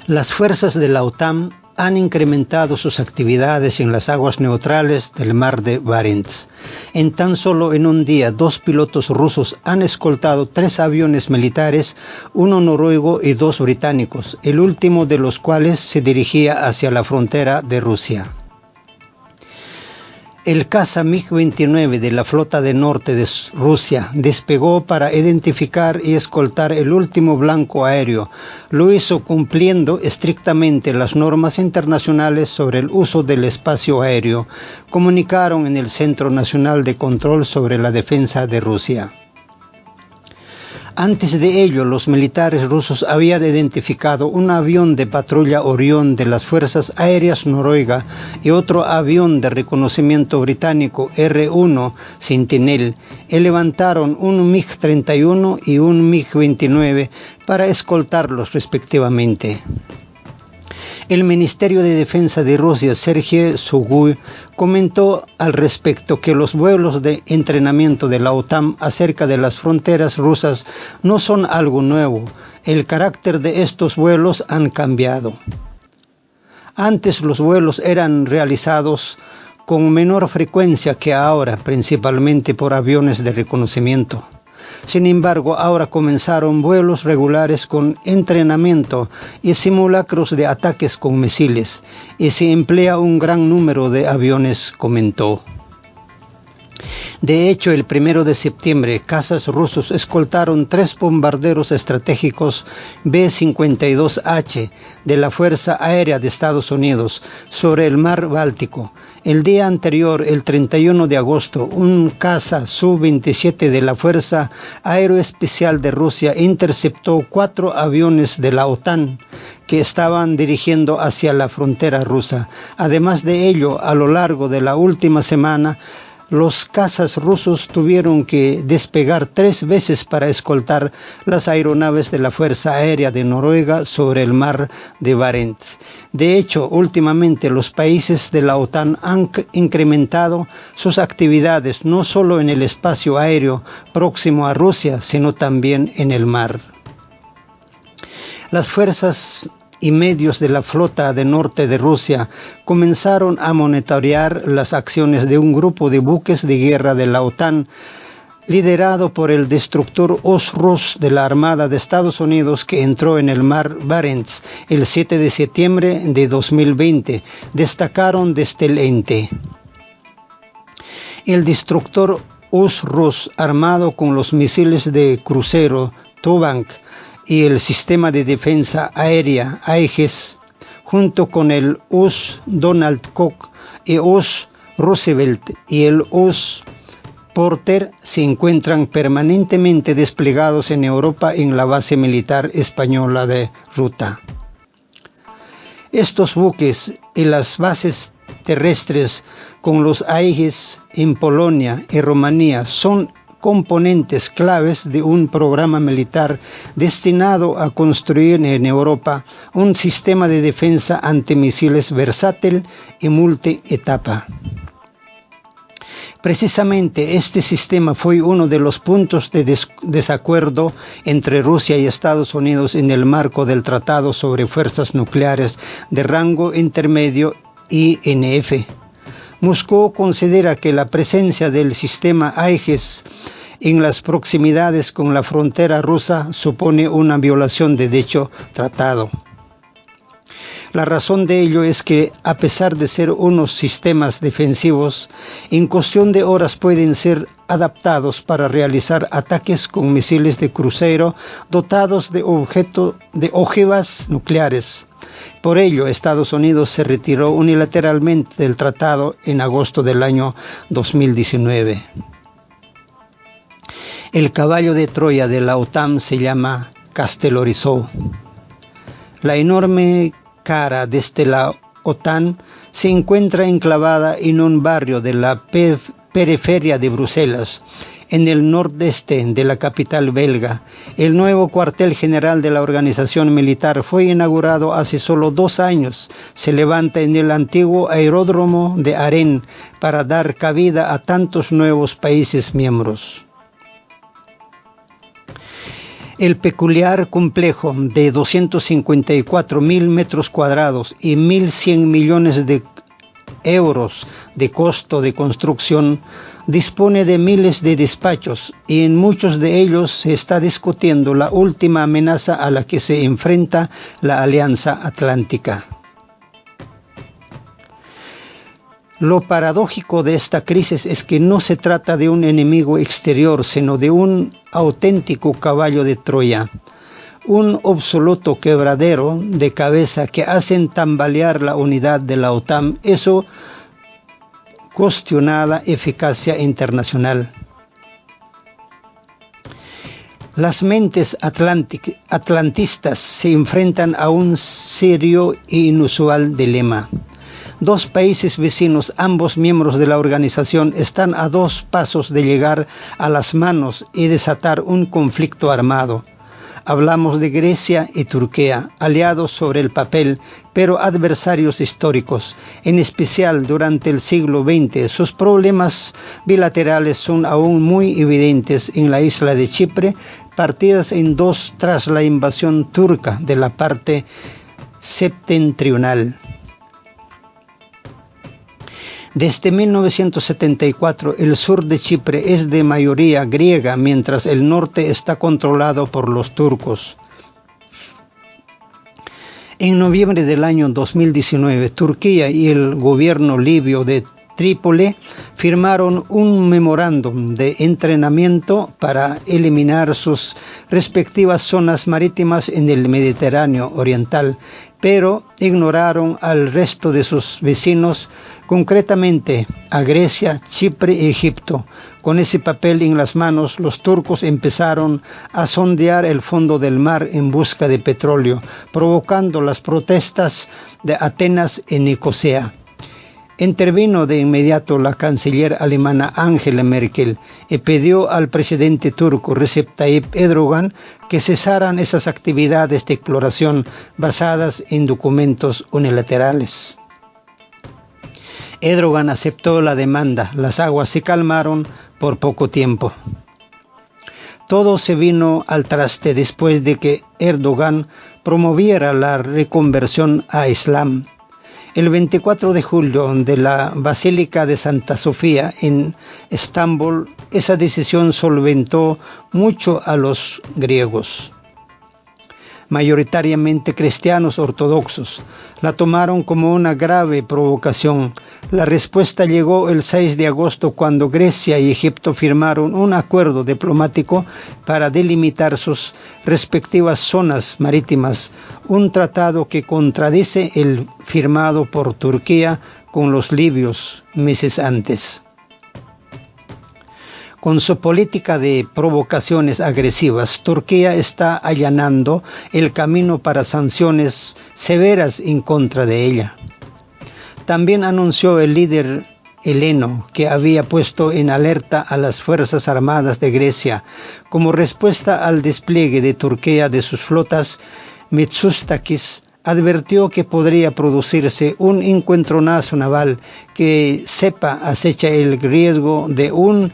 Las fuerzas de la OTAN han incrementado sus actividades en las aguas neutrales del mar de Barents. En tan solo en un día, 2 pilotos rusos han escoltado 3 aviones militares, 1 noruego y 2 británicos, el último de los cuales se dirigía hacia la frontera de Rusia. El caza MiG-29 de la flota del norte de Rusia despegó para identificar y escoltar el último blanco aéreo. Lo hizo cumpliendo estrictamente las normas internacionales sobre el uso del espacio aéreo, comunicaron en el Centro Nacional de Control sobre la Defensa de Rusia. Antes de ello, los militares rusos habían identificado un avión de patrulla Orión de las Fuerzas Aéreas Noruega y otro avión de reconocimiento británico R-1 Sentinel, y levantaron un MiG-31 y un MiG-29 para escoltarlos respectivamente. El Ministerio de Defensa de Rusia, Sergei Shoigu, comentó al respecto que los vuelos de entrenamiento de la OTAN acerca de las fronteras rusas no son algo nuevo. El carácter de estos vuelos han cambiado. Antes los vuelos eran realizados con menor frecuencia que ahora, principalmente por aviones de reconocimiento. Sin embargo, ahora comenzaron vuelos regulares con entrenamiento y simulacros de ataques con misiles, y se emplea un gran número de aviones, comentó. De hecho, el 1 de septiembre, cazas rusos escoltaron 3 bombarderos estratégicos B-52H de la Fuerza Aérea de Estados Unidos sobre el mar Báltico. El día anterior, el 31 de agosto, un caza Su-27 de la Fuerza Aeroespecial de Rusia interceptó 4 aviones de la OTAN que estaban dirigiendo hacia la frontera rusa. Además de ello, a lo largo de la última semana, los cazas rusos tuvieron que despegar 3 veces para escoltar las aeronaves de la Fuerza Aérea de Noruega sobre el mar de Barents. De hecho, últimamente los países de la OTAN han incrementado sus actividades no solo en el espacio aéreo próximo a Rusia, sino también en el mar. Las fuerzas y medios de la flota del norte de Rusia comenzaron a monitorear las acciones de un grupo de buques de guerra de la OTAN, liderado por el destructor Osh-Rus de la Armada de Estados Unidos, que entró en el mar Barents el 7 de septiembre de 2020, destacaron desde el ente. El destructor Osh-Rus, armado con los misiles de crucero Tupolev y el sistema de defensa aérea Aegis, junto con el US Donald Koch y US Roosevelt y el US Porter, se encuentran permanentemente desplegados en Europa en la base militar española de Ruta. Estos buques y las bases terrestres con los Aegis en Polonia y Rumanía son componentes claves de un programa militar destinado a construir en Europa un sistema de defensa antimisiles versátil y multietapa. Precisamente este sistema fue uno de los puntos de desacuerdo entre Rusia y Estados Unidos en el marco del Tratado sobre Fuerzas Nucleares de Rango Intermedio INF. Moscú considera que la presencia del sistema Aegis en las proximidades con la frontera rusa supone una violación de dicho tratado. La razón de ello es que, a pesar de ser unos sistemas defensivos, en cuestión de horas pueden ser adaptados para realizar ataques con misiles de crucero dotados de ojivas nucleares. Por ello, Estados Unidos se retiró unilateralmente del tratado en agosto del año 2019. El caballo de Troya de la OTAN se llama Castellorizó. La enorme cara desde la OTAN se encuentra enclavada en un barrio de la periferia de Bruselas, en el nordeste de la capital belga. El nuevo cuartel general de la organización militar fue inaugurado hace solo 2 años. Se levanta en el antiguo aeródromo de Aren para dar cabida a tantos nuevos países miembros. El peculiar complejo de 254.000 metros cuadrados y 1.100 millones de euros de costo de construcción dispone de miles de despachos y en muchos de ellos se está discutiendo la última amenaza a la que se enfrenta la Alianza Atlántica. Lo paradójico de esta crisis es que no se trata de un enemigo exterior, sino de un auténtico caballo de Troya, un absoluto quebradero de cabeza que hacen tambalear la unidad de la OTAN y su cuestionada eficacia internacional. Las mentes atlantistas se enfrentan a un serio e inusual dilema. Dos países vecinos, ambos miembros de la organización, están a 2 pasos de llegar a las manos y desatar un conflicto armado. Hablamos de Grecia y Turquía, aliados sobre el papel, pero adversarios históricos. En especial durante el siglo XX, sus problemas bilaterales son aún muy evidentes en la isla de Chipre, partidas en 2 tras la invasión turca de la parte septentrional. Desde 1974, el sur de Chipre es de mayoría griega, mientras el norte está controlado por los turcos. En noviembre del año 2019, Turquía y el gobierno libio de Trípoli firmaron un memorándum de entrenamiento para eliminar sus respectivas zonas marítimas en el Mediterráneo Oriental, pero ignoraron al resto de sus vecinos, concretamente a Grecia, Chipre y Egipto. Con ese papel en las manos, los turcos empezaron a sondear el fondo del mar en busca de petróleo, provocando las protestas de Atenas y Nicosea. Intervino de inmediato la canciller alemana Angela Merkel y pidió al presidente turco Recep Tayyip Erdogan que cesaran esas actividades de exploración basadas en documentos unilaterales. Erdogan aceptó la demanda, las aguas se calmaron por poco tiempo. Todo se vino al traste después de que Erdogan promoviera la reconversión a Islam. El 24 de julio de la Basílica de Santa Sofía en Estambul, esa decisión solventó mucho a los griegos, mayoritariamente cristianos ortodoxos. La tomaron como una grave provocación. La respuesta llegó el 6 de agosto cuando Grecia y Egipto firmaron un acuerdo diplomático para delimitar sus respectivas zonas marítimas, un tratado que contradice el firmado por Turquía con los libios meses antes. Con su política de provocaciones agresivas, Turquía está allanando el camino para sanciones severas en contra de ella. También anunció el líder heleno que había puesto en alerta a las Fuerzas Armadas de Grecia. Como respuesta al despliegue de Turquía de sus flotas, Mitsotakis advirtió que podría producirse un encuentronazo naval que acecha el riesgo de un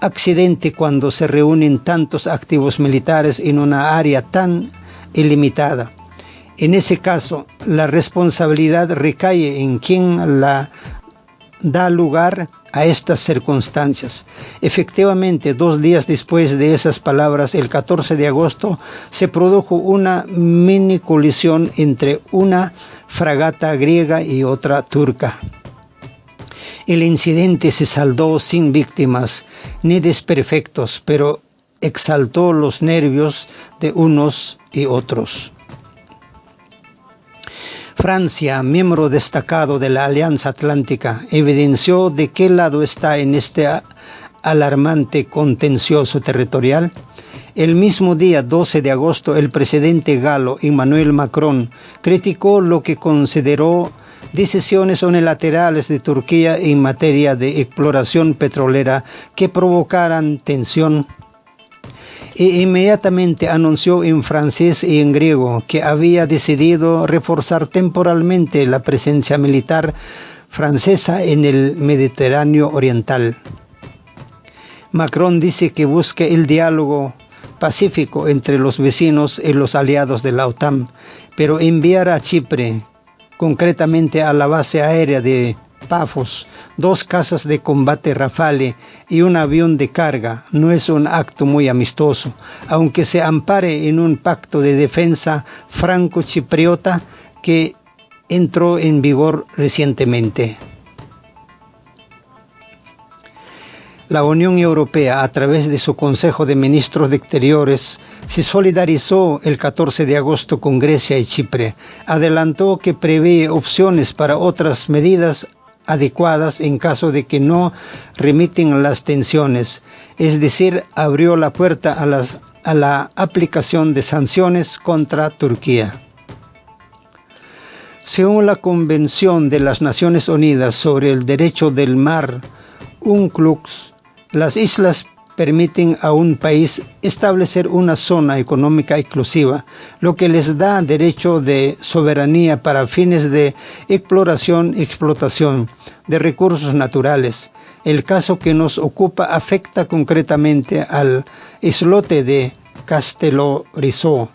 accidente cuando se reúnen tantos activos militares en una área tan ilimitada. En ese caso, la responsabilidad recae en quien la da lugar a estas circunstancias. Efectivamente, 2 días después de esas palabras, el 14 de agosto, se produjo una mini colisión entre una fragata griega y otra turca. El incidente se saldó sin víctimas ni desperfectos, pero exaltó los nervios de unos y otros. Francia, miembro destacado de la Alianza Atlántica, evidenció de qué lado está en este alarmante contencioso territorial. El mismo día 12 de agosto, el presidente galo Emmanuel Macron criticó lo que consideró decisiones unilaterales de Turquía en materia de exploración petrolera que provocaran tensión, e inmediatamente anunció en francés y en griego que había decidido reforzar temporalmente la presencia militar francesa en el Mediterráneo Oriental. Macron dice que busca el diálogo pacífico entre los vecinos y los aliados de la OTAN, pero enviar a Chipre, concretamente a la base aérea de Pafos, 2 cazas de combate Rafale y un avión de carga, no es un acto muy amistoso, aunque se ampare en un pacto de defensa franco-chipriota que entró en vigor recientemente. La Unión Europea, a través de su Consejo de Ministros de Exteriores, se solidarizó el 14 de agosto con Grecia y Chipre. Adelantó que prevé opciones para otras medidas adecuadas en caso de que no remiten las tensiones, es decir, abrió la puerta a la aplicación de sanciones contra Turquía. Según la Convención de las Naciones Unidas sobre el Derecho del Mar, UNCLOS, las islas permiten a un país establecer una zona económica exclusiva, lo que les da derecho de soberanía para fines de exploración y explotación de recursos naturales. El caso que nos ocupa afecta concretamente al islote de Castellorizó,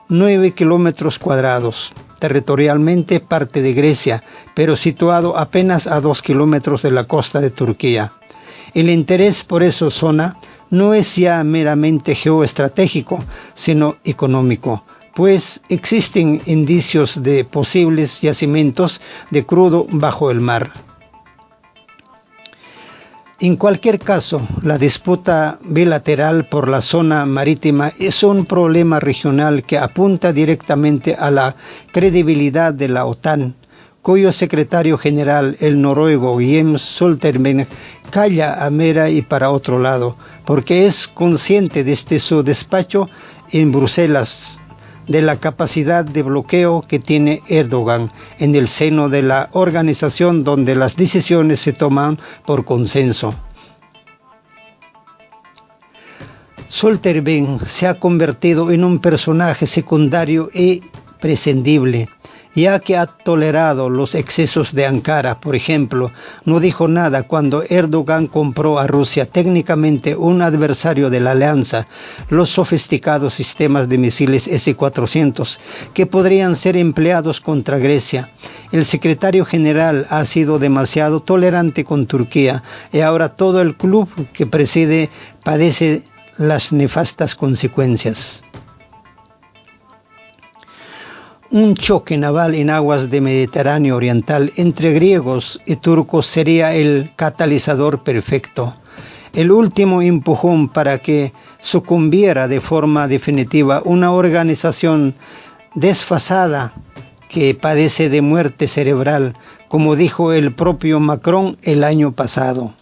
9 kilómetros cuadrados, territorialmente parte de Grecia, pero situado apenas a 2 kilómetros de la costa de Turquía. El interés por esa zona no es ya meramente geoestratégico, sino económico, pues existen indicios de posibles yacimientos de crudo bajo el mar. En cualquier caso, la disputa bilateral por la zona marítima es un problema regional que apunta directamente a la credibilidad de la OTAN, cuyo secretario general, el noruego Jens Stoltenberg, calla a mera y para otro lado, porque es consciente desde su despacho en Bruselas de la capacidad de bloqueo que tiene Erdogan en el seno de la organización donde las decisiones se toman por consenso. Stoltenberg se ha convertido en un personaje secundario e prescindible, ya que ha tolerado los excesos de Ankara. Por ejemplo, no dijo nada cuando Erdogan compró a Rusia, técnicamente un adversario de la alianza, los sofisticados sistemas de misiles S-400 que podrían ser empleados contra Grecia. El secretario general ha sido demasiado tolerante con Turquía y ahora todo el club que preside padece las nefastas consecuencias. Un choque naval en aguas del Mediterráneo Oriental entre griegos y turcos sería el catalizador perfecto, el último empujón para que sucumbiera de forma definitiva una organización desfasada que padece de muerte cerebral, como dijo el propio Macron el año pasado.